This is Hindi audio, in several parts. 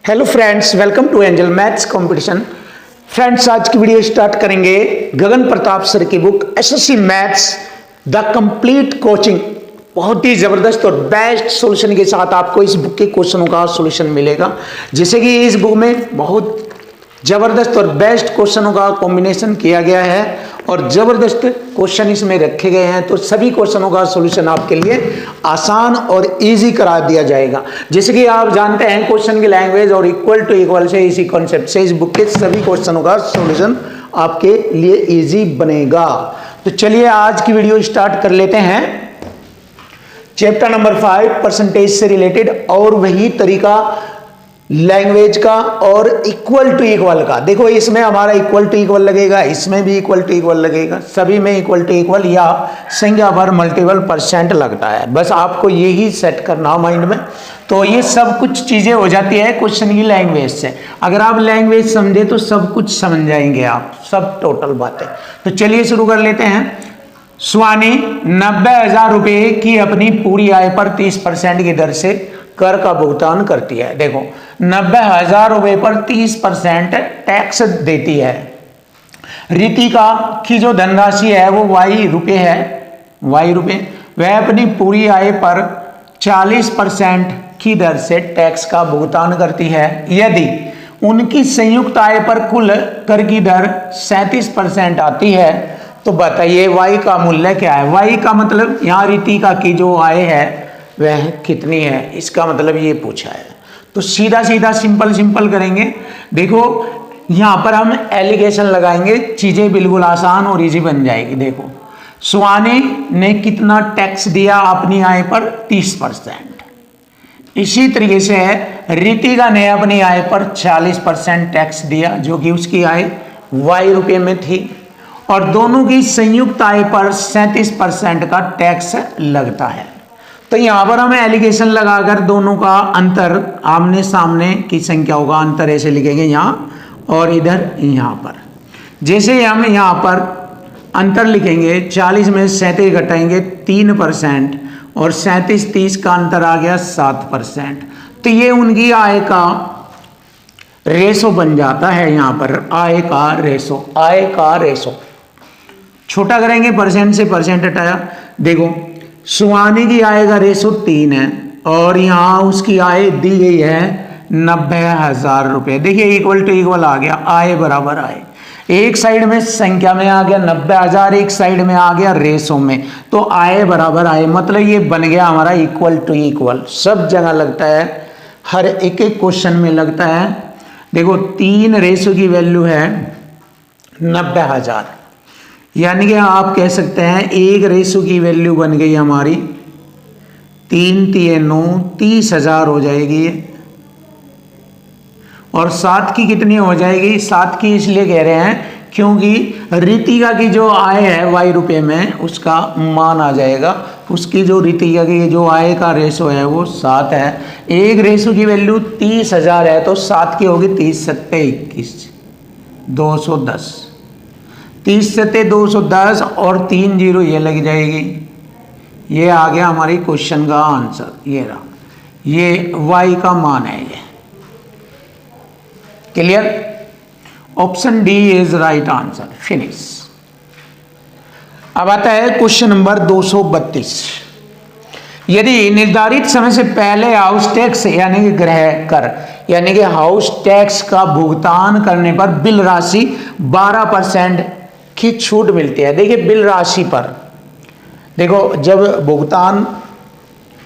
Hello friends, welcome to angel maths competition. Friends, आज की वीडियो स्टार्ट करेंगे गगन प्रताप सर की book SSC maths the complete coaching. बहुत ही जबरदस्त और बेस्ट सॉल्यूशन के साथ आपको इस बुक के क्वेश्चनों का सॉल्यूशन मिलेगा। जैसे कि इस बुक में बहुत जबरदस्त और बेस्ट क्वेश्चनों का कॉम्बिनेशन किया गया है और जबरदस्त क्वेश्चन इसमें रखे गए हैं, तो सभी क्वेश्चनों का सॉल्यूशन आपके लिए आसान और इजी करा दिया जाएगा। जैसे कि आप जानते हैं, क्वेश्चन की लैंग्वेज और इक्वल टू इक्वल से, इसी कॉन्सेप्ट से इस बुक के सभी क्वेश्चनों का सॉल्यूशन आपके लिए इजी बनेगा। तो चलिए आज की वीडियो स्टार्ट कर लेते हैं। चैप्टर नंबर 5 परसेंटेज से रिलेटेड और वही तरीका लैंग्वेज का और इक्वल टू इक्वल का। देखो, इसमें हमारा इक्वल टू इक्वल लगेगा, इसमें भी इक्वल टू इक्वल लगेगा, सभी में इक्वल टू इक्वल या संख्या पर मल्टीपल परसेंट लगता है। बस आपको यही सेट करना माइंड में, तो ये सब कुछ चीजें हो जाती है क्वेश्चन की लैंग्वेज से। अगर आप लैंग्वेज समझे तो सब कुछ समझ जाएंगे आप, सब टोटल बातें। तो चलिए शुरू कर लेते हैं। सुहानी 90,000 रुपये की अपनी पूरी आय पर 30% की दर से कर का भुगतान करती है। देखो, 90,000 रुपये पर 30% टैक्स देती है। रितिका की जो धनराशि है वो वाई रुपये है, वाई रुपये। वह अपनी पूरी आय पर 40% की दर से टैक्स का भुगतान करती है। यदि उनकी संयुक्त आय पर कुल कर की दर 37% आती है तो बताइए वाई का मूल्य क्या है। वाई का मतलब यहाँ रितिका की जो आय है वह कितनी है, इसका मतलब ये पूछा है। तो सीधा सीधा सिंपल करेंगे। देखो, यहाँ पर हम एलिगेशन लगाएंगे, चीजें बिल्कुल आसान और इजी बन जाएगी। देखो, सुहानी ने कितना टैक्स दिया अपनी आय पर? 30%। इसी तरीके से रितिका ने अपनी आय पर 40% टैक्स दिया, जो कि उसकी आय वाई रुपये में थी, और दोनों की संयुक्त आय पर 37% का टैक्स लगता है। तो यहां पर हमें एलिगेशन लगाकर दोनों का अंतर, आमने सामने की संख्याओं का अंतर ऐसे लिखेंगे यहां और इधर यहां पर। जैसे हम यहां पर अंतर लिखेंगे, 40 में 37 घटाएंगे 3% और 37-30 का अंतर आ गया 7%। तो ये उनकी आय का रेशो बन जाता है। यहां पर आय का रेशो छोटा करेंगे, परसेंट से परसेंट हटाया। देखो, सुहानी की आय का रेशो 3 है और यहाँ उसकी आय दी गई है 90,000 रुपये। देखिए, इक्वल टू इक्वल आ गया, आय बराबर आय। एक साइड में संख्या में आ गया 90,000, एक साइड में आ गया रेशो में, तो आय बराबर आय, मतलब ये बन गया हमारा इक्वल टू इक्वल। सब जगह लगता है, हर एक क्वेश्चन में लगता है। देखो, 3 रेशो की वैल्यू है 90,000, यानी कि आप कह सकते हैं एक रेशो की वैल्यू बन गई हमारी 3 9 30,000 हो जाएगी। और 7 की कितनी हो जाएगी? 7 की इसलिए कह रहे हैं क्योंकि रितिका की जो आय है वाई रुपये में, उसका मान आ जाएगा। उसकी जो रितिका की जो आय का रेशो है वो 7 है। एक रेशो की वैल्यू 30,000 है तो 7 की होगी 30 7 21 210। 30 7 210 और 3 0 ये लग जाएगी। ये आ गया हमारी क्वेश्चन का आंसर। ये रहा, ये y का मान है। ये clear? Option D is right answer. Finish. अब आता है क्वेश्चन नंबर 232। यदि निर्धारित समय से पहले हाउस टैक्स यानी कि गृह कर यानी कि हाउस टैक्स का भुगतान करने पर बिल राशि 12% की छूट मिलती है। देखिए, बिल राशि पर देखो, जब भुगतान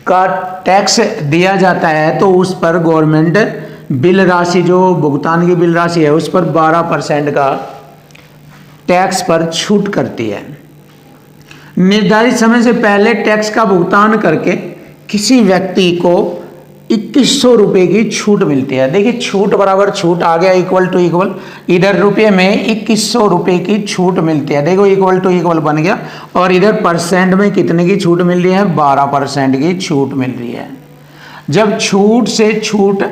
का टैक्स दिया जाता है तो उस पर गवर्नमेंट बिल राशि, जो भुगतान की बिल राशि है, उस पर 12% का टैक्स पर छूट करती है। निर्धारित समय से पहले टैक्स का भुगतान करके किसी व्यक्ति को 2100 रुपये की छूट मिलती है। देखिए, छूट बराबर छूट आ गया, इक्वल टू इक्वल। इधर रुपये में 2100 रुपये की छूट मिलती है। देखो, इक्वल टू इक्वल बन गया। और इधर परसेंट में कितने की छूट मिल रही है? 12% की छूट मिल रही है। जब छूट से छूट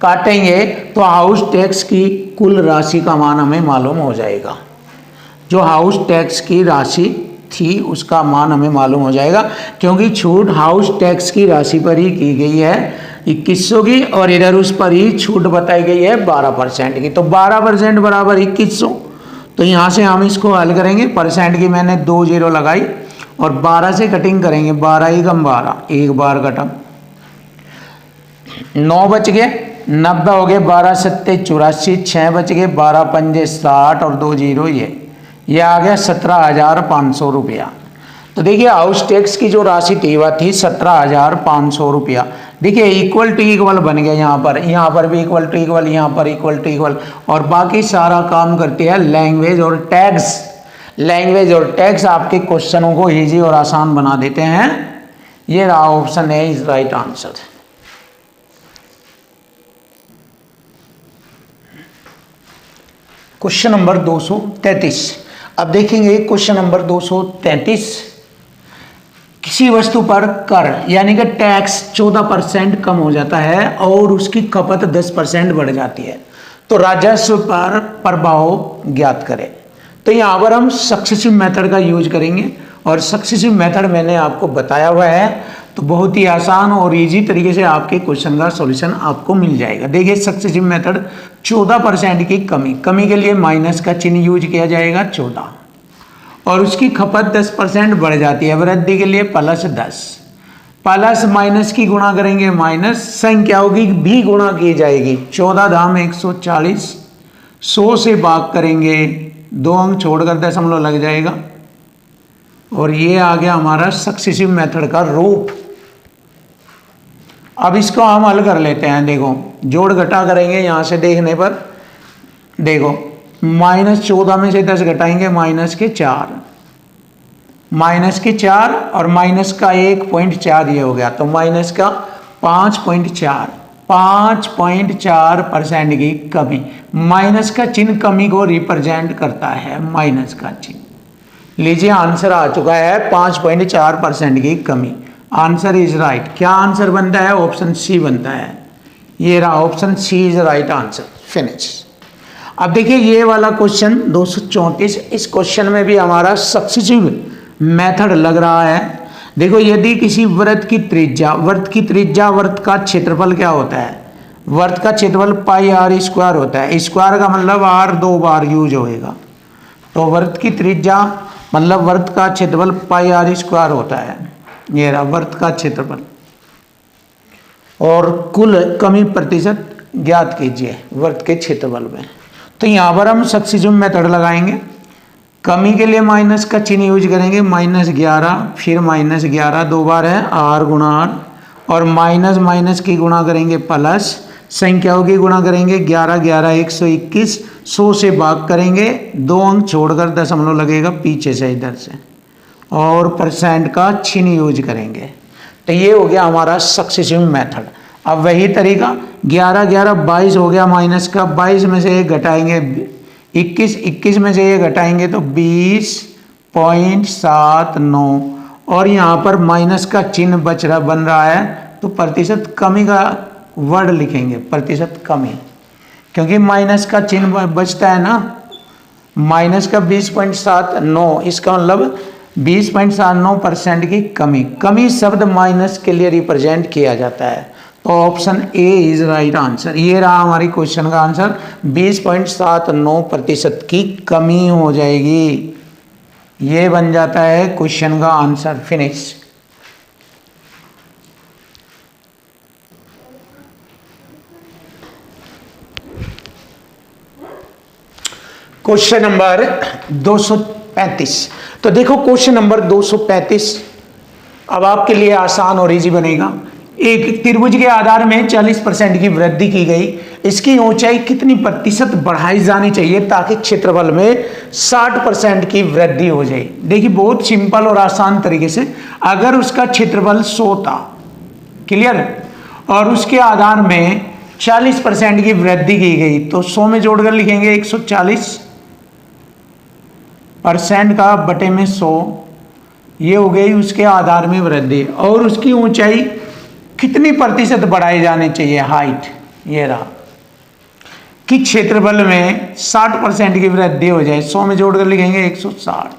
काटेंगे तो हाउस टैक्स की कुल राशि का मान हमें मालूम हो जाएगा। जो हाउस टैक्स की राशि थी उसका मान हमें मालूम हो जाएगा, क्योंकि छूट हाउस टैक्स की राशि पर ही की गई है। 2100 की, और इधर उस पर ही छूट बताई गई है 12% की। तो 12% बराबर 2100। तो यहाँ से हम इसको हल करेंगे। परसेंट की मैंने 2 जीरो लगाई और 12 से कटिंग करेंगे। 12 ही कम 12, एक बार कटा, 9 बच गए, 90 हो गए, 12 सत्ते 84, 6 बच गए, 12 पंजे 60 और 2 जीरो ये आ गया 17,500 रुपया। तो देखिए हाउस टैक्स की जो राशि थी वह थी 17,500 रुपया। देखिए इक्वल टू इक्वल बन गया, यहाँ पर भी इक्वल टू इक्वल, यहाँ पर इक्वल टू इक्वल, और बाकी सारा काम करते हैं लैंग्वेज और टैक्स। लैंग्वेज और टैक्स आपके क्वेश्चनों को इजी और आसान बना देते हैं। ये रहा option A is right answer. Question number 233। अब देखेंगे क्वेश्चन नंबर 233। किसी वस्तु पर कर यानी कि टैक्स 14% कम हो जाता है और उसकी खपत 10% बढ़ जाती है, तो राजस्व पर प्रभाव ज्ञात करें। तो यहाँ पर हम सक्सेसिव मेथड का यूज करेंगे, और सक्सेसिव मेथड मैंने आपको बताया हुआ है, तो बहुत ही आसान और इजी तरीके से आपके क्वेश्चन का सॉल्यूशन आपको मिल जाएगा। देखिए सक्सेसिव मेथड 14% की कमी के लिए माइनस का चिन्ह यूज किया जाएगा 14, और उसकी खपत 10% बढ़ जाती है, वृद्धि के लिए +10, प्लस माइनस की गुणा करेंगे माइनस, संख्याओं की भी गुणा की जाएगी। 14 धाम 140, 100 से भाग करेंगे, 2 अंक छोड़कर दशमलव लग जाएगा, और ये आ गया हमारा सक्सेसिव मेथड का रूप। अब इसको हम हल कर लेते हैं। देखो जोड़ घटा करेंगे, यहाँ से देखने पर देखो -14 में से 10 घटाएंगे, -4, -4 और माइनस का 1.4 ये हो गया, तो माइनस का 5.4% की कमी। माइनस का चिन्ह कमी को रिप्रेजेंट करता है, माइनस का चिन्ह। लीजिए आंसर आ चुका है 5.4% की कमी। Answer is right. क्या आंसर बनता है? ऑप्शन सी बनता है। ये रहा option C is right answer. Finish. अब देखिए ये वाला क्वेश्चन 234, इस क्वेश्चन में भी हमारा सक्सेसिव मेथड लग रहा है। देखो यदि किसी वृत्त की त्रिज्या वर्त का क्षेत्रफल क्या होता है? वर्त का क्षेत्रफल πr² होता है। स्क्वायर का मतलब r 2 बार यूज होएगा, तो वर्त की त्रिज्या मतलब वर्त का क्षेत्रफल πr² होता है। ये रहा वर्त का क्षेत्रफल, और कुल कमी प्रतिशत ज्ञात कीजिए वर्त के क्षेत्रफल में। तो यहाँ पर हम सक्सेसिव मेथड लगाएंगे। कमी के लिए माइनस का चिन्ह यूज करेंगे, -11, फिर -11 2 बार है, r गुणा r, और माइनस माइनस की गुणा करेंगे प्लस, संख्याओं की गुणा करेंगे, 11 11 121, 100 से भाग करेंगे, 2 अंक छोड़कर दशमलव लगेगा पीछे से इधर से, और परसेंट का चिन्ह यूज करेंगे। तो ये हो गया हमारा सक्सेसिव मेथड। अब वही तरीका 11 11 22 हो गया, माइनस का 22 में से एक घटाएंगे 21 में से ये घटाएंगे तो 20.79, और यहाँ पर माइनस का चिन्ह बन रहा है, तो प्रतिशत कमी का वर्ड लिखेंगे, प्रतिशत कमी, क्योंकि माइनस का चिन्ह बचता है ना। माइनस का 20.79, इसका मतलब 20.79% की कमी शब्द माइनस के लिए रिप्रेजेंट किया जाता है। तो option A is right answer. ये रहा हमारी क्वेश्चन का आंसर, 20.79% की कमी हो जाएगी। ये बन जाता है क्वेश्चन का आंसर। फिनिश। Question number 235। तो देखो क्वेश्चन नंबर 235 अब आपके लिए आसान और इजी बनेगा। एक त्रिभुज के आधार में 40% की वृद्धि की गई, इसकी ऊंचाई कितनी प्रतिशत बढ़ाई जानी चाहिए ताकि क्षेत्रफल में 60% की वृद्धि हो जाए? देखिए बहुत सिंपल और आसान तरीके से, अगर उसका क्षेत्रफल 100 था, क्लियर, और उसके आधार में 40% की वृद्धि की गई, तो 100 में जोड़कर लिखेंगे 140% का बटे में 100, ये हो गई उसके आधार में वृद्धि, और उसकी ऊंचाई कितनी प्रतिशत बढ़ाई जानी चाहिए, हाइट, ये रहा, कि क्षेत्रफल में 60% की वृद्धि हो जाए। 100 में जोड़कर लिखेंगे 160,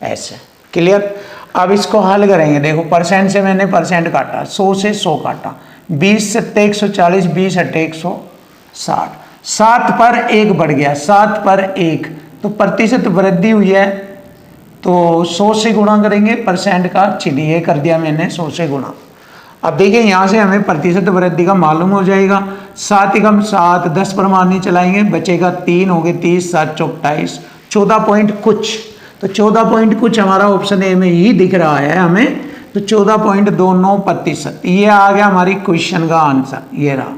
ऐसे, क्लियर। अब इसको हल करेंगे। देखो परसेंट से मैंने परसेंट काटा, 100 से 100 काटा, 20 सत्ते 140, 20 अट्ठे 160, 7 पर 1 बढ़ गया, 7 पर 1, तो प्रतिशत वृद्धि हुई है, तो 100 से गुणा करेंगे, परसेंट का चिन्ह ये कर दिया मैंने 100 से गुणा। अब देखिए यहाँ से हमें प्रतिशत वृद्धि का मालूम हो जाएगा। 7 एकम 7, 10 पर मानी चलाएंगे, बचेगा 3, हो गए 30, 7 चौक 28, 14 पॉइंट कुछ, तो 14 पॉइंट कुछ हमारा ऑप्शन ए में ही दिख रहा है हमें, तो 14.29%, ये आ गया हमारी क्वेश्चन का आंसर, ये रहा,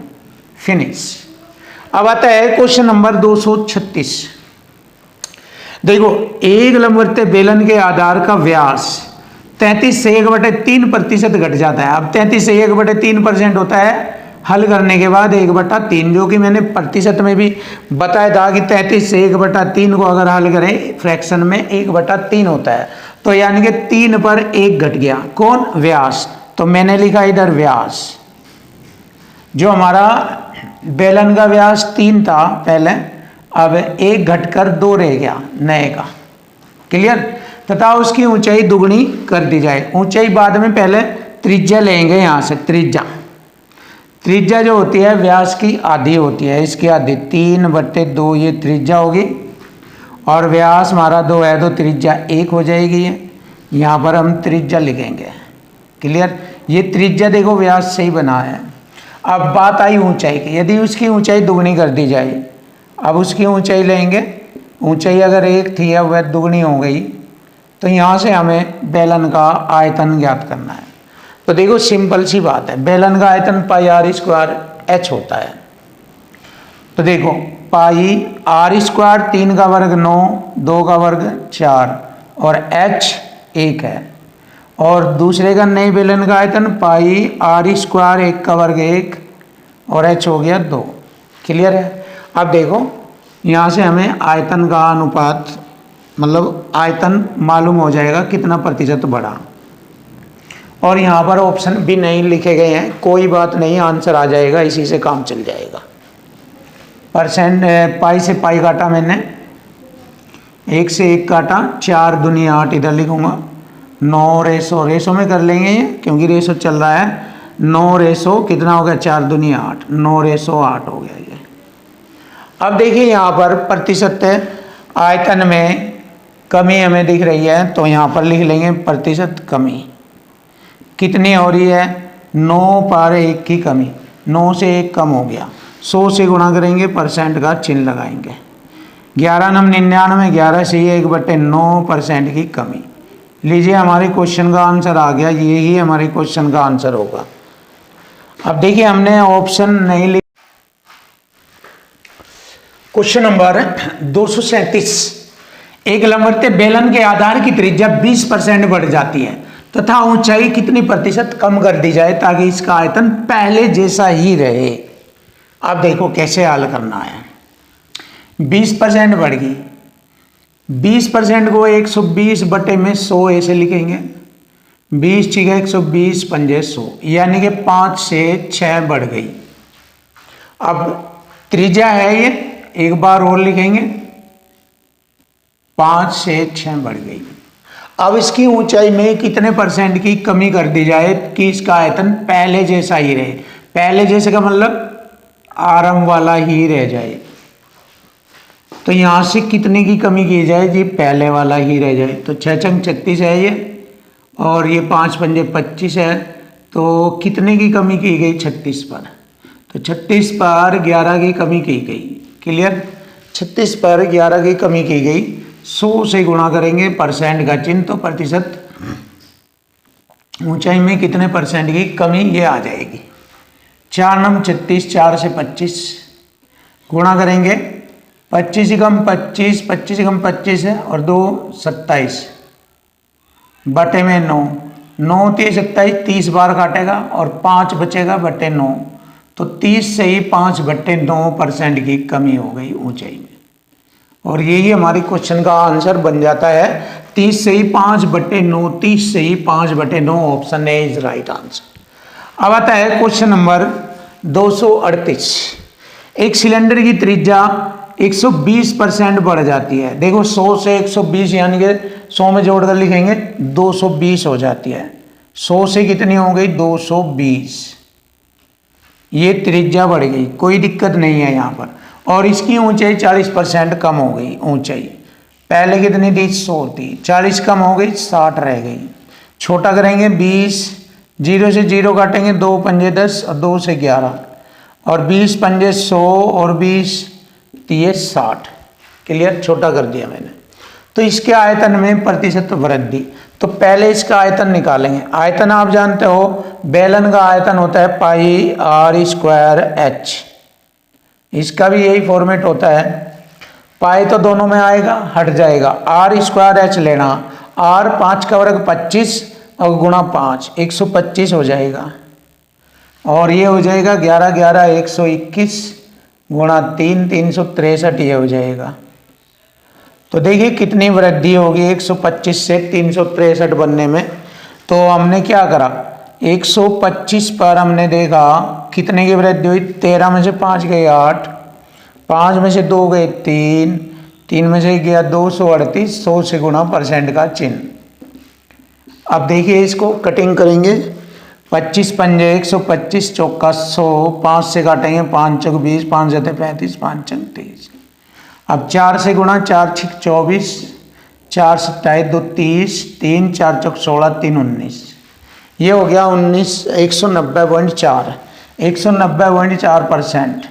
फिनिश। अब आता है क्वेश्चन नंबर 236। देखो, एक लंबवृत्तीय बेलन के आधार का व्यास 33 से 1/3% घट जाता है। अब 33 से 1/3% होता है हल करने के बाद 1/3, जो कि मैंने प्रतिशत में भी बताया था कि 33 से 1/3 को अगर हल करें फ्रैक्शन में 1/3 होता है, तो यानी कि 3 पर 1 घट गया। कौन? व्यास। तो मैंने लिखा इधर व्यास, जो हमारा बेलन का व्यास 3 था पहले, अब 1 घटकर 2 रह गया नए का, क्लियर। तथा उसकी ऊंचाई दुगनी कर दी जाए। ऊंचाई बाद में, पहले त्रिज्या लेंगे यहाँ से। त्रिज्या जो होती है व्यास की आधी होती है, इसकी आधी 3/2 ये त्रिज्या होगी, और व्यास हमारा 2 है तो त्रिज्या 1 हो जाएगी। यहाँ पर हम त्रिज्या लिखेंगे, क्लियर। ये त्रिज्या देखो व्यास से ही बना है। अब बात आई ऊंचाई की, यदि उसकी ऊंचाई दुगनी कर दी जाए, अब उसकी ऊंचाई लेंगे, ऊंचाई अगर 1 थी अब वह दुगनी हो गई, तो यहाँ से हमें बेलन का आयतन ज्ञात करना है। तो देखो सिंपल सी बात है, बेलन का आयतन πr² h होता है। तो देखो πr², 3 का वर्ग 9, 2 का वर्ग 4, और h 1 है। और दूसरे का नए बेलन का आयतन πr², 1 का वर्ग 1, और h हो गया 2, क्लियर है। अब देखो यहाँ से हमें आयतन का अनुपात, मतलब आयतन मालूम हो जाएगा कितना प्रतिशत बढ़ा। और यहाँ पर ऑप्शन भी नहीं लिखे गए हैं, कोई बात नहीं, आंसर आ जाएगा, इसी से काम चल जाएगा। परसेंट पाई से पाई काटा मैंने, 1 से 1 काटा, 4 दूनी 8 इधर लिखूंगा, 9 रेसो में कर लेंगे ये, क्योंकि रेसो चल रहा है। 9 रेसो कितना हो गया, 4 दूनी 8, 9/8 हो गया ये। अब देखिए यहाँ पर प्रतिशत आयतन में कमी हमें दिख रही है, तो यहाँ पर लिख लेंगे प्रतिशत कमी कितनी हो रही है, 9 पर 1 की कमी, 9 से 1 कम हो गया, 100 से गुणा करेंगे, परसेंट का चिन्ह लगाएंगे। 11 9 99, 11 से 1/9% की कमी। लीजिए हमारे क्वेश्चन का आंसर आ गया, ये ही हमारे क्वेश्चन का आंसर होगा। अब देखिए हमने ऑप्शन नहीं लिखा। Question number 237। एक लंबवृत्तीय बेलन के आधार की त्रिज्या 20% बढ़ जाती है तथा ऊंचाई कितनी प्रतिशत कम कर दी जाए ताकि इसका आयतन पहले जैसा ही रहे। अब देखो कैसे हल करना है। 20% बढ़ गई, 20% को 120/100 ऐसे लिखेंगे, 20 × 120 पंजे 100, यानी कि 5 से 6 बढ़ गई। अब त्रिज्या है ये, एक बार और लिखेंगे, 5 से 6 बढ़ गई। अब इसकी ऊंचाई में कितने परसेंट की कमी कर दी जाए कि इसका आयतन पहले जैसा ही रहे। पहले जैसे का मतलब आरंभ वाला ही रह जाए। तो यहां से कितने की कमी की जाए जी, पहले वाला ही रह जाए। तो 6 × 36 है ये, और ये 5 पंजे 25 है, तो कितने की कमी की गई, 36 पर। तो 36 पर 11 की कमी की गई, क्लियर। 36 पर 11 की कमी की गई, 100 से गुणा करेंगे, परसेंट का चिन्ह, तो प्रतिशत ऊंचाई में कितने परसेंट की कमी ये आ जाएगी। 4 9 36, 4 से 25 गुणा करेंगे, 25 × 25, 25 × 25 है, और 2 27 बटे में 9, 9 3 27, 30 बार काटेगा और 5 बचेगा बटे 9, तो 30 से ही 5/9% की कमी हो गई ऊंचाई में। और यही हमारी क्वेश्चन का आंसर बन जाता है, 30 से ही 5/9, 30 से ही 5/9, option A is right answer. अब आता है क्वेश्चन नंबर 238। एक सिलेंडर की त्रिज्या 120% बढ़ जाती है। देखो 100 से 120 यानी कि 100 में जोड़कर लिखेंगे 220 हो जाती है। 100 से कितनी हो गई, 220। ये त्रिज्या बढ़ गई, कोई दिक्कत नहीं है यहाँ पर। और इसकी ऊंचाई 40% कम हो गई ऊंचाई, पहले कितनी थी 100 थी, 40 कम हो गई 60 रह गई। छोटा करेंगे 20, 0 से 0 काटेंगे 2 पंजे 10 और 2 से 11 और 20 पंजे 100 और 20 ये 60। क्लियर, छोटा कर दिया मैंने। तो इसके आयतन में प्रतिशत वृद्धि, तो पहले इसका आयतन निकालेंगे। आयतन आप जानते हो बेलन का आयतन होता है पाई आर स्क्वायर एच, इसका भी यही फॉर्मेट होता है। पाई तो दोनों में आएगा, हट जाएगा, आर स्क्वायर एच लेना, आर 5 का वर्ग 25 और गुणा 5 125 हो जाएगा, और ये हो जाएगा 11 11 121 गुणा 3 363 ये हो जाएगा। तो देखिए कितनी वृद्धि होगी 125 से 363 बनने में। तो हमने क्या करा, 125 पर हमने देखा कितने की वृद्धि हुई, 13 में से 5 गए 8, 5 में से 2 गए 3, 3 में से गया 238, 100 से गुणा परसेंट का चिन्ह। अब देखिए इसको कटिंग करेंगे, 25 पंजे 125 चौका 100, 5 से काटेंगे 5 चौक 20, 5 जते 35, 5 चंग 23। अब 4 से गुणा, 4 छिक 24, 4 27 2 30, 3 4 चौक 16, 3 19, ये हो गया 19 190.4 190.4%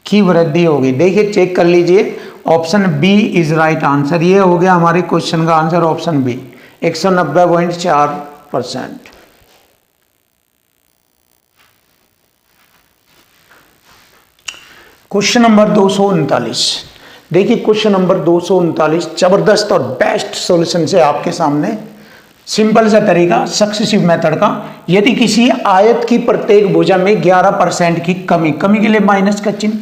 की वृद्धि होगी। देखिए चेक कर लीजिए, option B is right answer. ये हो गया हमारे क्वेश्चन का answer, option B 190.4%। Question number 239, देखिए क्वेश्चन नंबर 239 जबरदस्त और बेस्ट सॉल्यूशन से आपके सामने, सिंपल सा तरीका सक्सेसिव मेथड का। यदि किसी आयत की प्रत्येक भुजा में 11% की कमी, कमी के लिए माइनस का चिन्ह,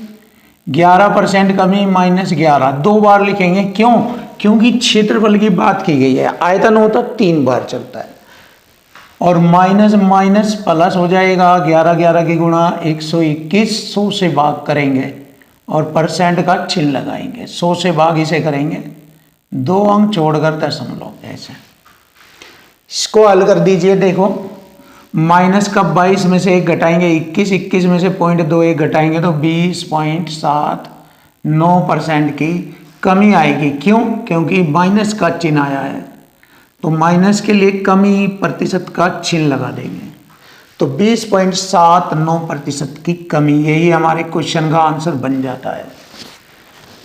11% कमी -11 2 बार लिखेंगे, क्यों? क्योंकि क्षेत्रफल की बात की गई है, आयतन होता 3 बार चलता है, और माइनस माइनस प्लस हो जाएगा, 11 11 की गुणा 121, 100 से भाग करेंगे और परसेंट का चिन्ह लगाएंगे, 100 से भाग इसे करेंगे, 2 अंक छोड़कर दशमलव, ऐसे इसको हल कर दीजिए। देखो माइनस का 22 में से 1 घटाएंगे 21, 21 में से 0.21 घटाएंगे तो 20.79% की कमी आएगी। क्यों? क्योंकि माइनस का चिन्ह आया है, तो माइनस के लिए कमी प्रतिशत का चिन्ह लगा देंगे, तो 20.79% की कमी, यही हमारे क्वेश्चन का आंसर बन जाता है।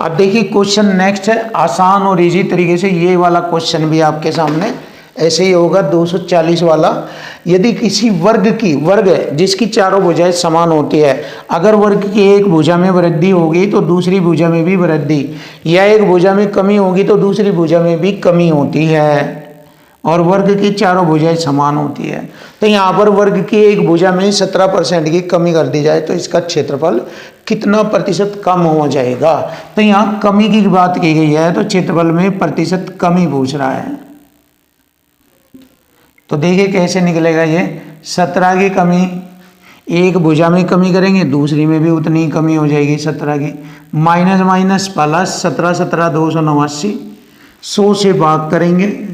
अब देखिए क्वेश्चन नेक्स्ट है, आसान और इजी तरीके से ये वाला क्वेश्चन भी आपके सामने ऐसे ही होगा, 240 वाला। यदि किसी वर्ग जिसकी चारों भुजाएं समान होती है, अगर वर्ग की एक भुजा में वृद्धि होगी तो दूसरी भुजा में भी वृद्धि, या एक भुजा में कमी होगी तो दूसरी भुजा में भी कमी होती है, और वर्ग की चारों भुजाएं समान होती है, तो यहाँ पर वर्ग की एक भुजा में 17% की कमी कर दी जाए तो इसका क्षेत्रफल कितना प्रतिशत कम हो जाएगा। तो यहाँ कमी की बात की गई है, तो क्षेत्रफल में प्रतिशत कमी पूछ रहा है। तो देखिए कैसे निकलेगा ये, 17 की कमी, एक भुजा में कमी करेंगे दूसरी में भी उतनी ही कमी हो जाएगी 17 की, माइनस माइनस प्लस, 17 17 289, 100 से भाग करेंगे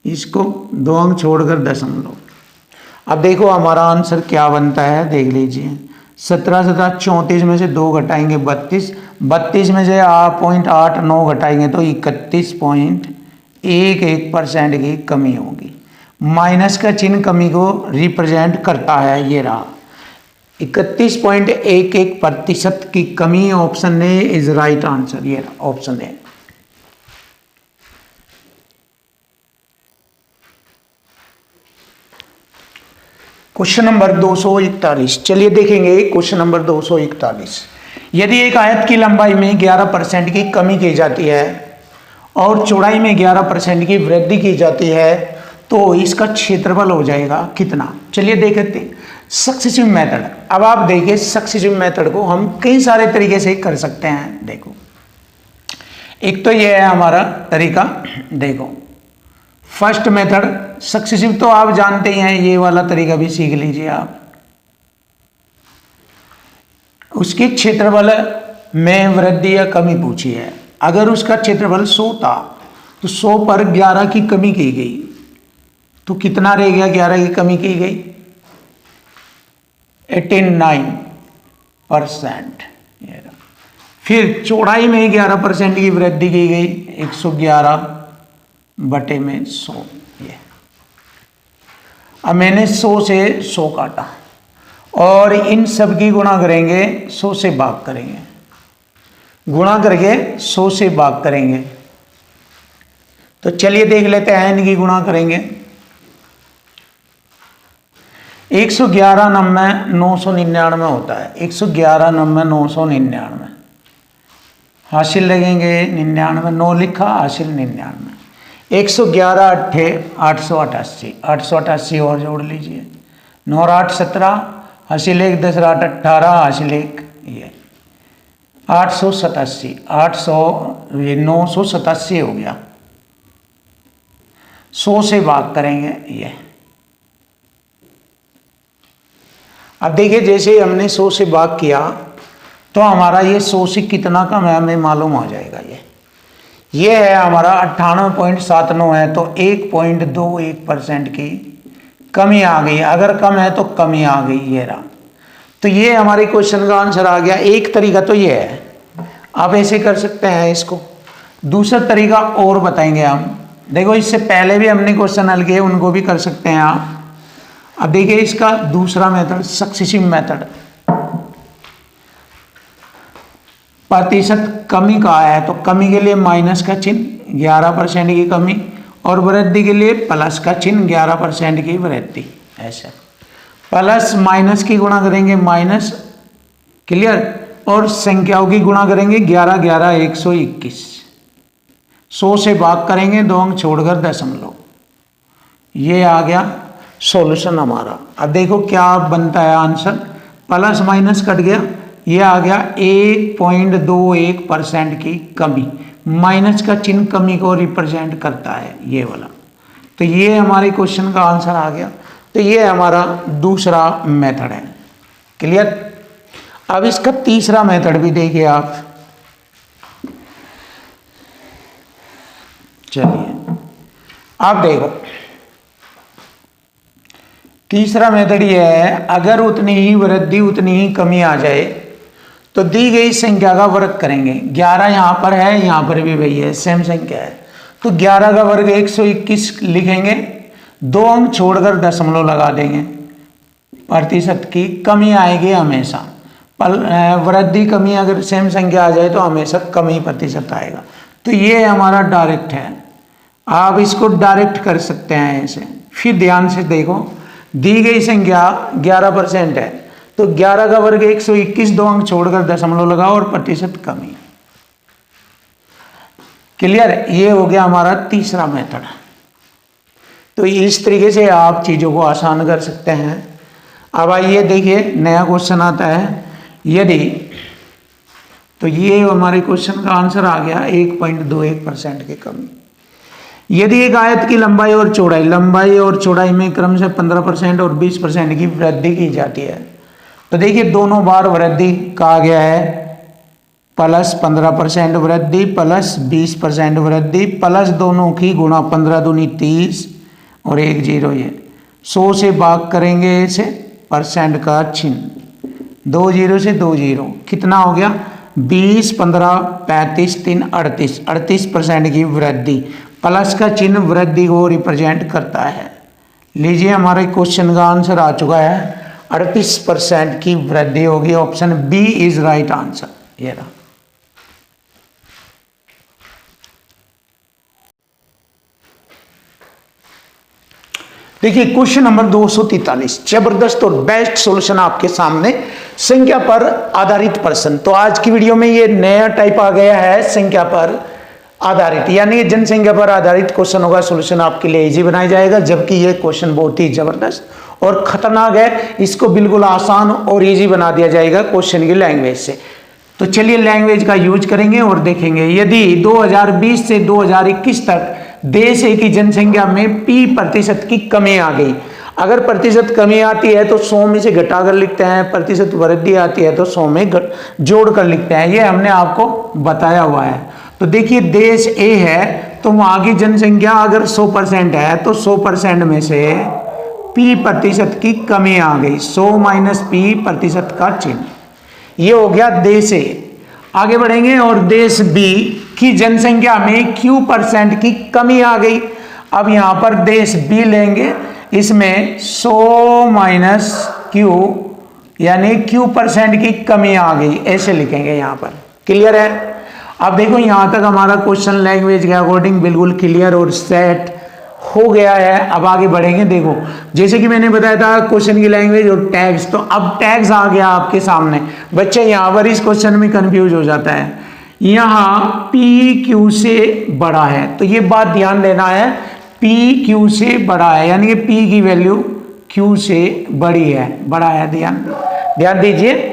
इसको, 2 अंक छोड़कर दशमलव। अब देखो हमारा आंसर क्या बनता है, देख लीजिए, 17 17 34 में से 2 घटाएंगे 32, 32 में से 0.89 घटाएंगे तो 31.11% की कमी होगी। माइनस का चिन्ह कमी को रिप्रेजेंट करता है, ये रहा 31.11% की कमी। Option A is right answer, ये रहा ऑप्शन ए। क्वेश्चन नंबर 241, चलिए देखेंगे क्वेश्चन नंबर 241। यदि एक आयत की लंबाई में 11% की कमी की जाती है और चौड़ाई में 11% की वृद्धि की जाती है तो इसका क्षेत्रफल हो जाएगा कितना। चलिए देखते हैं सक्सेसिव मेथड। अब आप देखिए सक्सेसिव मेथड को हम कई सारे तरीके से कर सकते हैं। देखो एक तो यह है हमारा तरीका, देखो फर्स्ट मेथड सक्सेसिव तो आप जानते ही हैं, ये वाला तरीका भी सीख लीजिए आप। उसके क्षेत्रफल में वृद्धि या कमी पूछी है, अगर उसका क्षेत्रफल 100 था तो 100 पर 11 की कमी की गई तो कितना रह गया, 11 की कमी की गई 89%। फिर चौड़ाई में 11% की वृद्धि की गई, 111/100। ये अब मैंने 100 से 100 काटा और इन सब की गुणा करेंगे, 100 से भाग करेंगे, गुणा करके 100 से भाग करेंगे। तो चलिए देख लेते हैं, इनकी गुणा करेंगे। 111 नंबे 999 होता है, 111 नंबे 999, हासिल लगेंगे 99, 9 लिखा, हासिल 99। 111 अट्ठे 888, 888 और जोड़ लीजिए, 9 और 8 17, हासिल 1, 10 8 18, हासिल 1, ये 887, 987 हो गया। 100 से भाग करेंगे ये। अब देखिए जैसे हमने 100 से भाग किया तो हमारा ये 100 से कितना कम है हमें मालूम हो जाएगा। ये है हमारा 98.79 है, तो 1.21% की कमी आ गई। अगर कम है तो कमी आ गई, ये रहा। तो ये हमारे क्वेश्चन का आंसर आ गया। एक तरीका तो ये है, आप ऐसे कर सकते हैं इसको। दूसरा तरीका और बताएंगे हम। देखो इससे पहले भी हमने क्वेश्चन हल किए, उनको भी कर सकते हैं आप। अब देखिए इसका दूसरा मेथड, सक्सेसिव मेथड। प्रतिशत कमी का है तो कमी के लिए माइनस का चिन्ह, 11% की कमी, और वृद्धि के लिए प्लस का चिन्ह, 11% की वृद्धि। ऐसा प्लस माइनस की गुणा करेंगे, माइनस, क्लियर, और संख्याओं की गुणा करेंगे, 11 11 121। 100 से भाग करेंगे, 2 अंक छोड़कर दशमलव। ये आ गया सॉल्यूशन हमारा। अब देखो क्या बनता है आंसर, प्लस माइनस कट गया, ये आ गया 1.21% की कमी। माइनस का चिन्ह कमी को रिप्रेजेंट करता है, ये वाला। तो ये हमारे क्वेश्चन का आंसर आ गया। तो ये हमारा दूसरा मेथड है, क्लियर। अब इसका तीसरा मेथड भी देखिए आप। चलिए आप देखो, तीसरा मेथड ये है, अगर उतनी ही वृद्धि उतनी ही कमी आ जाए तो दी गई संख्या का वर्ग करेंगे। 11 यहाँ पर है, यहाँ पर भी वही है, सेम संख्या है, तो 11 का वर्ग 121 लिखेंगे, 2 अंक छोड़कर दशमलव लगा देंगे। प्रतिशत की कमी आएगी हमेशा, वृद्धि कमी अगर सेम संख्या आ जाए तो हमेशा कमी प्रतिशत आएगा। तो ये हमारा डायरेक्ट है, आप इसको डायरेक्ट कर सकते हैं ऐसे। फिर ध्यान से देखो, दी गई संख्या 11% है, तो 11 का वर्ग 121, 2 अंक छोड़कर दशमलव लगाओ और प्रतिशत कमी। क्लियर, ये हो गया हमारा तीसरा मेथड। तो इस तरीके से आप चीजों को आसान कर सकते हैं। अब आइए देखिए नया क्वेश्चन आता है, यदि, तो ये हमारे क्वेश्चन का आंसर आ गया 1.21% की कमी। यदि एक आयत की लंबाई और चौड़ाई में क्रमशः 15% और 20% की वृद्धि की जाती है, तो देखिए दोनों बार वृद्धि कहा गया है, प्लस 15% वृद्धि प्लस 20% वृद्धि, प्लस दोनों की गुणा 15 दूनी 30 और 1 0। ये 100 से भाग करेंगे इसे, परसेंट का चिन्ह, 2 0 से 2 0, कितना हो गया 20 15 35 3 38, 38% की वृद्धि। प्लस का चिन्ह वृद्धि को रिप्रेजेंट करता है। लीजिए हमारे क्वेश्चन का आंसर आ चुका है, 38% की वृद्धि होगी। Option B is right answer. ये रहा। देखिए क्वेश्चन नंबर 243, जबरदस्त और बेस्ट सॉल्यूशन आपके सामने, संख्या पर आधारित प्रश्न। तो आज की वीडियो में ये नया टाइप आ गया है, संख्या पर आधारित, यानी जनसंख्या पर आधारित क्वेश्चनों का सॉल्यूशन आपके लिए इजी बनाया जाएगा। जबकि ये क्वेश्चन बहुत ही जबरदस्त और खतरनाक है, इसको बिल्कुल आसान और इजी बना दिया जाएगा क्वेश्चन की लैंग्वेज से। तो चलिए लैंग्वेज का यूज करेंगे और देखेंगे। यदि 2020 से 2021 तक देश की जनसंख्या में P% की कमी आ गई, अगर प्रतिशत कमी आती है तो 100 में से घटाकर लिखते हैं, प्रतिशत वृद्धि आती है तो 100 में जोड़कर लिखते हैं। ये हमने आपको बताया हुआ है। तो देखिए देश ए है तो वहां की जनसंख्या अगर 100% है तो 100% में से p प्रतिशत की कमी आ गई, 100 माइनस p प्रतिशत का चिन्ह। ये हो गया देश ए। आगे बढ़ेंगे और देश बी की जनसंख्या में q% की कमी आ गई। अब यहां पर देश बी लेंगे, इसमें 100 माइनस q यानी q% की कमी आ गई, ऐसे लिखेंगे यहां पर। क्लियर है? अब देखो यहां तक हमारा क्वेश्चन लैंग्वेज के अकॉर्डिंग बिल्कुल क्लियर और सेट हो गया है। अब आगे बढ़ेंगे। देखो जैसे कि मैंने बताया था क्वेश्चन की लैंग्वेज और टैग्स, तो अब टैग्स आ गया आपके सामने। बच्चे यहां पर इस क्वेश्चन में कंफ्यूज हो जाता है। यहां p q से बड़ा है, तो ये बात ध्यान देना है, p q से बड़ा है, यानी कि p की वैल्यू q से बड़ी है, बड़ा है। ध्यान दीजिए।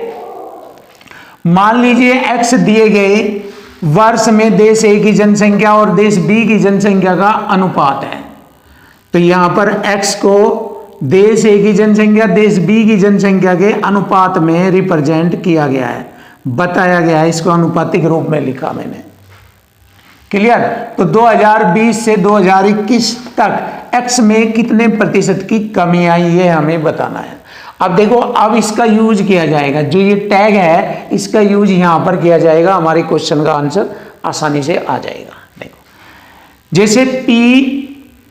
मान लीजिए x दिए गए वर्ष में देश ए की जनसंख्या और देश बी की जनसंख्या का अनुपात है। तो यहां पर x को देश ए की जनसंख्या देश बी की जनसंख्या के अनुपात में रिप्रेजेंट किया गया है, बताया गया है, इसको अनुपातिक रूप में लिखा मैंने। क्लियर? तो 2020 से 2021 तक x में कितने प्रतिशत की कमी आई, ये हमें बताना है। अब देखो, अब इसका यूज किया जाएगा, जो ये टैग है इसका यूज यहां पर किया जाएगा, हमारे क्वेश्चन का आंसर आसानी से आ जाएगा। देखो जैसे p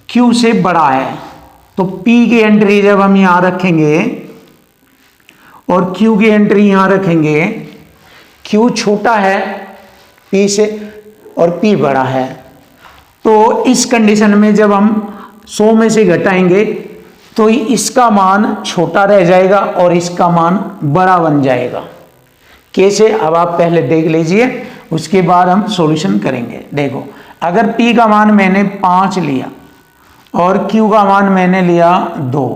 q से बड़ा है, तो p की एंट्री जब हम यहां रखेंगे और q की एंट्री यहां रखेंगे, q छोटा है p से और p बड़ा है, तो इस कंडीशन में जब हम 100 में से घटाएंगे तो इसका मान छोटा रह जाएगा और इसका मान बड़ा बन जाएगा। कैसे? अब आप पहले देख लीजिए, उसके बाद हम सॉल्यूशन करेंगे। देखो अगर p का मान मैंने 5 लिया और q का मान मैंने लिया 2।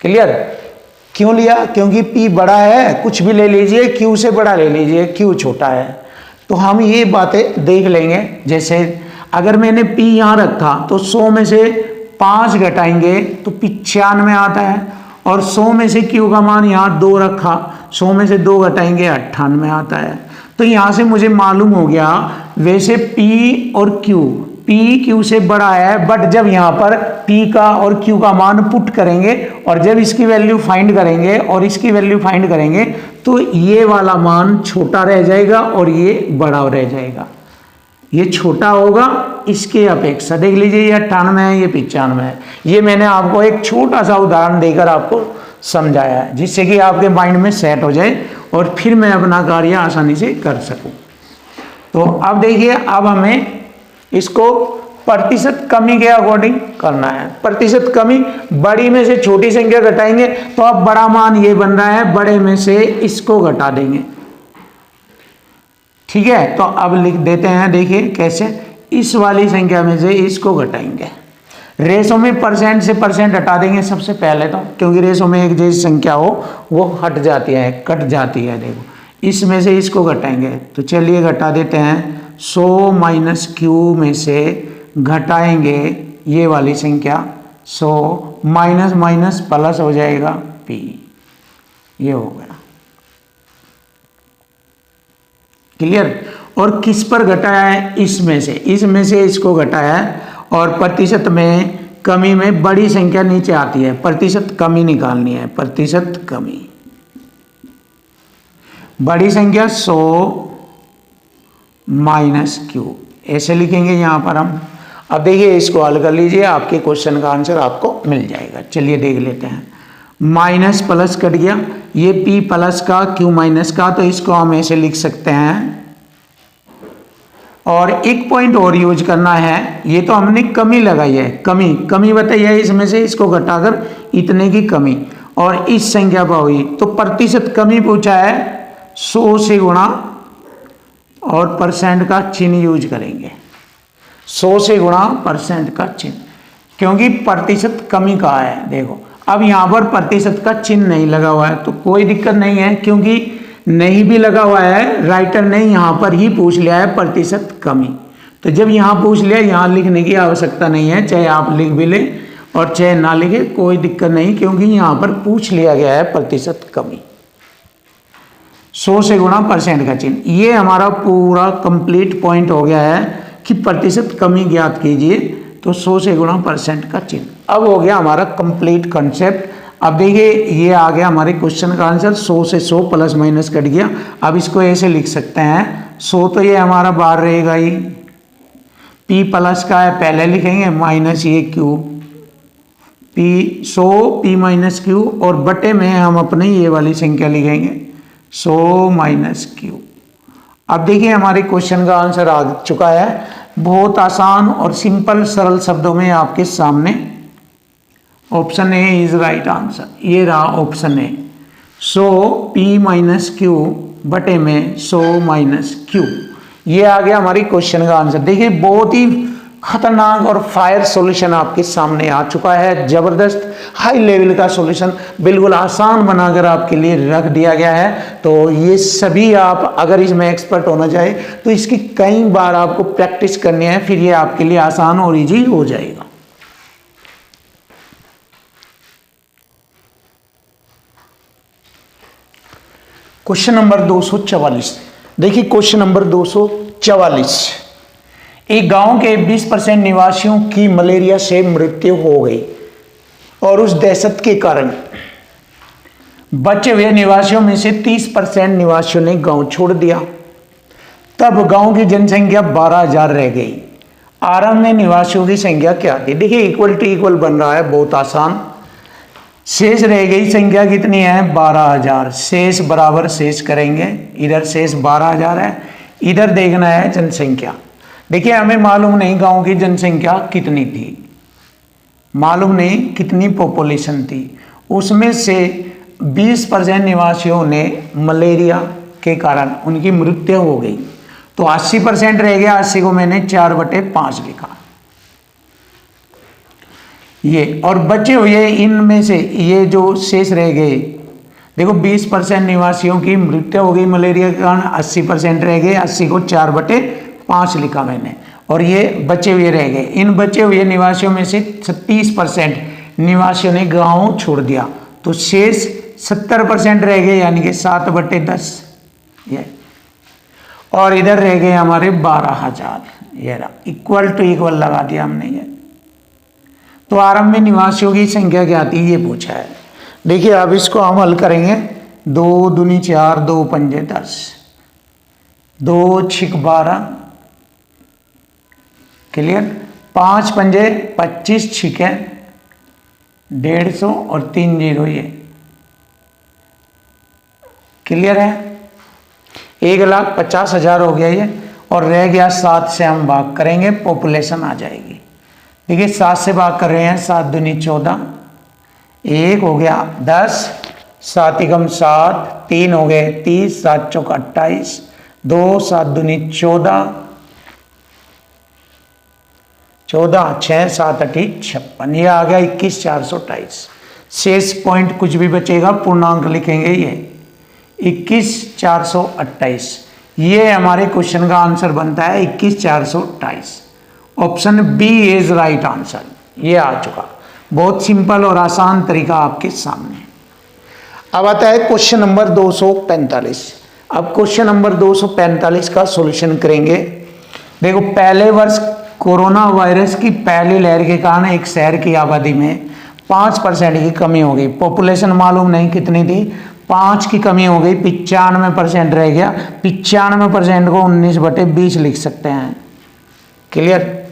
क्लियर? क्यों लिया? क्योंकि p बड़ा है, कुछ भी ले लीजिए, q से बड़ा ले लीजिए, q छोटा है। तो हम ये बातें देख लेंगे। जैसे अगर मैंने p यहां रखा तो 100 में से 5 घटाएंगे तो 95 आता है, और 100 में से q का मान यहाँ 2 रखा, 100 में से 2 घटाएंगे 98 आता है। तो यहाँ से मुझे मालूम हो गया, वैसे p और q से बड़ा है, बट जब यहाँ पर p का और q का मान पुट करेंगे और जब इसकी वैल्यू फाइंड करेंगे और इसकी वैल्यू फाइंड करेंगे तो ये वाला मान छोटा रह जाएगा और ये बड़ा रह जाएगा। ये छोटा होगा इसके अपेक्षा। देख लीजिए, ये 98 है, ये 95 है। ये मैंने आपको एक छोटा सा उदाहरण देकर आपको समझाया है, जिससे कि आपके माइंड में सेट हो जाए और फिर मैं अपना कार्य आसानी से कर सकूं। तो अब देखिए, अब हमें इसको प्रतिशत कमी के अकॉर्डिंग करना है। प्रतिशत कमी, बड़ी में से छोटी संख्या घटाएंगे तो अब बड़ा मान ये बन रहा है, बड़े में से इसको घटा देंगे। ठीक है? तो अब लिख देते हैं, देखिए कैसे, इस वाली संख्या में से इसको घटाएंगे। रेशो में परसेंट से परसेंट हटा देंगे सबसे पहले, तो क्योंकि रेशो में एक जैसी संख्या हो वो हट जाती है, कट जाती है। देखो इसमें से इसको घटाएंगे, तो चलिए घटा देते हैं। 100 माइनस q में से घटाएंगे ये वाली संख्या, 100 माइनस माइनस प्लस हो जाएगा p, ये हो गया। क्लियर? और किस पर घटाया है? इसमें से इसको घटाया है, और प्रतिशत में कमी में बड़ी संख्या नीचे आती है, प्रतिशत कमी निकालनी है। प्रतिशत कमी, बड़ी संख्या 100 माइनस q, ऐसे लिखेंगे यहां पर हम। अब देखिए, इसको हल कर लीजिए, आपके क्वेश्चन का आंसर आपको मिल जाएगा। चलिए देख लेते हैं। माइनस प्लस कट गया, ये p प्लस का q माइनस का, तो इसको हम ऐसे लिख सकते हैं। और एक पॉइंट और यूज करना है, ये तो हमने कमी लगाई है, कमी बताई है, इसमें से इसको घटाकर इतने की कमी, और इस संख्या पर हुई, तो प्रतिशत कमी पूछा है, 100 से गुणा और परसेंट का चिन्ह यूज करेंगे। 100 से गुणा परसेंट का चिन्ह, क्योंकि प्रतिशत कमी का है। देखो अब यहां पर प्रतिशत का चिन्ह नहीं लगा हुआ है, तो कोई दिक्कत नहीं है, क्योंकि नहीं भी लगा हुआ है, राइटर ने यहां पर ही पूछ लिया है प्रतिशत कमी। तो जब यहां पूछ लिया, यहां लिखने की आवश्यकता नहीं है, चाहे आप लिख भी ले और चाहे ना लिखे, कोई दिक्कत नहीं, क्योंकि यहां पर पूछ लिया गया है प्रतिशत कमी। 100 से गुणा परसेंट का चिन्ह, ये हमारा पूरा कंप्लीट पॉइंट हो गया है कि प्रतिशत कमी ज्ञात कीजिए, तो 100 से गुणा परसेंट का चिन्ह। अब हो गया हमारा कंप्लीट कॉन्सेप्ट। अब देखिए ये आ गया हमारे क्वेश्चन का आंसर, 100 से 100 प्लस माइनस कट गया। अब इसको ऐसे लिख सकते हैं 100 तो ये हमारा बाहर रहेगा ही, पी प्लस का है पहले लिखेंगे, माइनस ये Q, P 100 P minus Q, और बटे में हम अपने ये वाली संख्या लिखेंगे 100 माइनस क्यू। अब देखिए हमारे क्वेश्चन का आंसर आ चुका है, बहुत आसान और सिंपल सरल शब्दों में आपके सामने। Option A is right answer, ये रहा option A, 100 P minus Q बटे में 100 माइनस क्यू। ये आ गया हमारी क्वेश्चन का आंसर। देखिए बहुत ही खतरनाक और फायर सॉल्यूशन आपके सामने आ चुका है, जबरदस्त हाई लेवल का सॉल्यूशन बिल्कुल आसान बनाकर आपके लिए रख दिया गया है। तो ये सभी आप अगर इसमें एक्सपर्ट होना चाहे तो इसकी कई बार आपको प्रैक्टिस करनी है, फिर ये आपके लिए आसान और इजी हो जाएगा। क्वेश्चन नंबर 244, देखिए क्वेश्चन नंबर 244, एक गांव के 20% निवासियों की मलेरिया से मृत्यु हो गई और उस दहशत के कारण बचे हुए निवासियों में से 30% निवासियों ने गांव छोड़ दिया। तब गांव की जनसंख्या 12,000 रह गई। आरंभ में निवासियों की संख्या क्या थी? देखिए इक्वल टू इक्वल बन रहा है, बहुत आसान। शेष रह गई संख्या कितनी है? 12,000। शेष बराबर शेष करेंगे, इधर शेष 12,000 है, इधर देखना है जनसंख्या। देखिए हमें मालूम नहीं गांव की जनसंख्या कितनी थी, मालूम नहीं कितनी पॉपुलेशन थी। उसमें से 20% निवासियों ने मलेरिया के कारण उनकी मृत्यु हो गई, तो 80% रह गया। 80 को मैंने 4/5 लिखा ये, और बचे हुए इनमें से ये जो शेष रह गए, देखो 20% निवासियों की मृत्यु हो गई मलेरिया के कारण, 80% रह गए। 80 को 4/5 लिखा मैंने, और ये बचे हुए रह गए। इन बचे हुए निवासियों में से 30% निवासियों ने गांव छोड़ दिया, तो शेष 70% रह गए, यानी कि 7/10 ये, और इधर रह गए हमारे 12,000। ये रहा, इक्वल टू इक्वल लगा दिया हमने ये। तो आरंभ में निवासियों की संख्या क्या थी ये पूछा है। देखिए अब इसको हम हल करेंगे। 2 दूनी 4, 2 पंजे 10, 2 छिक 12, क्लियर। 5 पंजे 25, छिके 150 और 3 0 ये, क्लियर है। 1,50,000 हो गया ये, और रह गया 7 से हम भाग करेंगे, पॉपुलेशन आ जाएगी। देखिए 7 से भाग कर रहे हैं, 7 दूनी 14, 1 हो गया 10, 7 एकम 7, 3 हो गए 30, 7 चौक 28, 2 7 दूनी 14, 14 6 7 8 56, ये आ गया 21,428। शेष पॉइंट कुछ भी बचेगा पूर्णांक लिखेंगे, ये 21,428। ये हमारे क्वेश्चन का आंसर बनता है 21,428। Option B is right answer. ये आ चुका, बहुत सिंपल और आसान तरीका आपके सामने। अब आता है क्वेश्चन नंबर 245। अब क्वेश्चन नंबर 245 का सॉल्यूशन करेंगे। देखो पहले वर्ष कोरोना वायरस की पहली लहर के कारण एक शहर की आबादी में 5% की कमी हो गई। पॉपुलेशन मालूम नहीं कितनी थी, 5 की कमी हो गई, 95% रह गया। 95% को 19/20 लिख सकते हैं, क्लियर।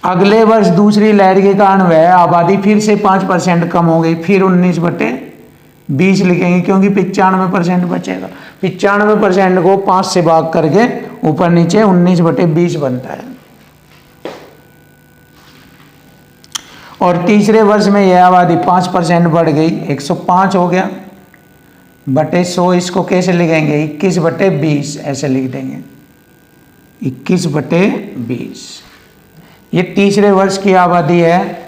अगले वर्ष दूसरी लहर के कारण वह आबादी फिर से 5% कम हो गई, फिर 19/20 लिखेंगे, क्योंकि 95% बचेगा। 95% को 5 से भाग करके ऊपर नीचे 19/20 बनता है। और तीसरे वर्ष में यह आबादी 5% बढ़ गई, 105 हो गया, बटे 100। इसको कैसे लिखेंगे? 21/20 ऐसे लिख देंगे, 21/20। ये तीसरे वर्ष की आबादी है,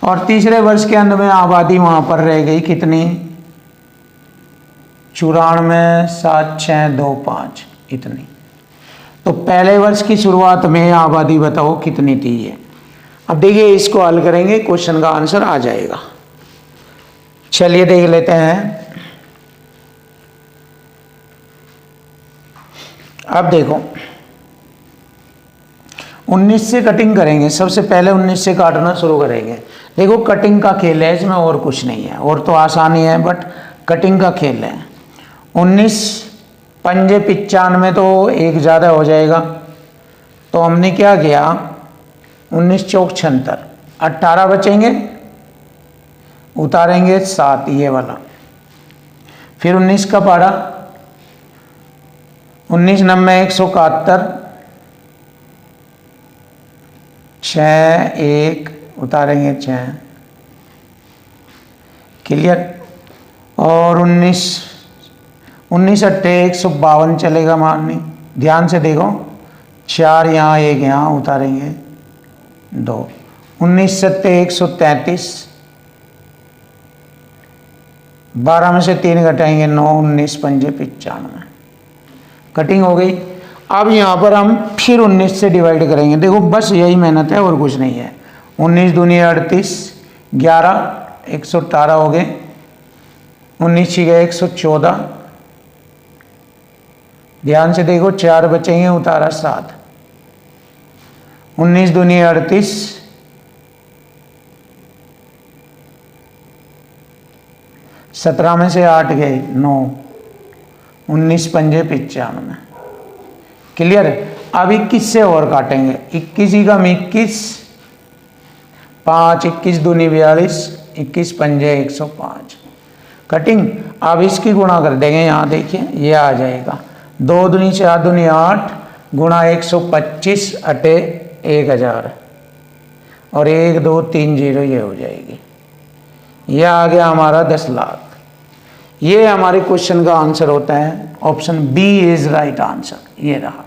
और तीसरे वर्ष के अंत में आबादी वहां पर रह गई कितनी? 94, 7625 इतनी। तो पहले वर्ष की शुरुआत में आबादी बताओ कितनी थी ये। अब देखिए इसको हल करेंगे, क्वेश्चन का आंसर आ जाएगा। चलिए देख लेते हैं। अब देखो 19 से कटिंग करेंगे। सबसे पहले 19 से काटना शुरू करेंगे। देखो कटिंग का खेल है इसमें, और कुछ नहीं है, और तो आसानी है बट कटिंग का खेल है। 19 पंजे 95 तो एक ज़्यादा हो जाएगा, तो हमने क्या किया 19 चौक 76, 18 बचेंगे, उतारेंगे 7 ये वाला। फिर 19 का पारा 19 नब्बे 171, 6 1 उतारेंगे 6, क्लियर। और 19 अट्ठे 152 चलेगा मारनी, ध्यान से देखो, 4 यहाँ 1 यहाँ उतारेंगे 2, 19 सत्ते 133, 12 में से 3 घटाएंगे 9, 19 पंजे 95, कटिंग हो गई। अब यहाँ पर हम फिर 19 से डिवाइड करेंगे। देखो बस यही मेहनत है और कुछ नहीं है। 19 दूनी 38, 11 118 हो गए, 19 छिया 114, ध्यान से देखो 4 बचेंगे, उतारा 7, 19 दूनी 38, 17 में से 8 गए 9, 19 पंजे 95, क्लियर। अब 21 से और काटेंगे, 21 ही कम 21, 5 21 दूनी 42, 21 पंजे 105, कटिंग। अब इसकी गुणा कर देंगे, यहाँ देखिए ये आ जाएगा 2 दूनी 4 दूनी 8 गुणा 125 अटे 1000, और 1 2 3 0 ये हो जाएगी। ये आ गया हमारा 10 लाख। ये हमारे क्वेश्चन का आंसर होता है। Option B is right answer, ये रहा।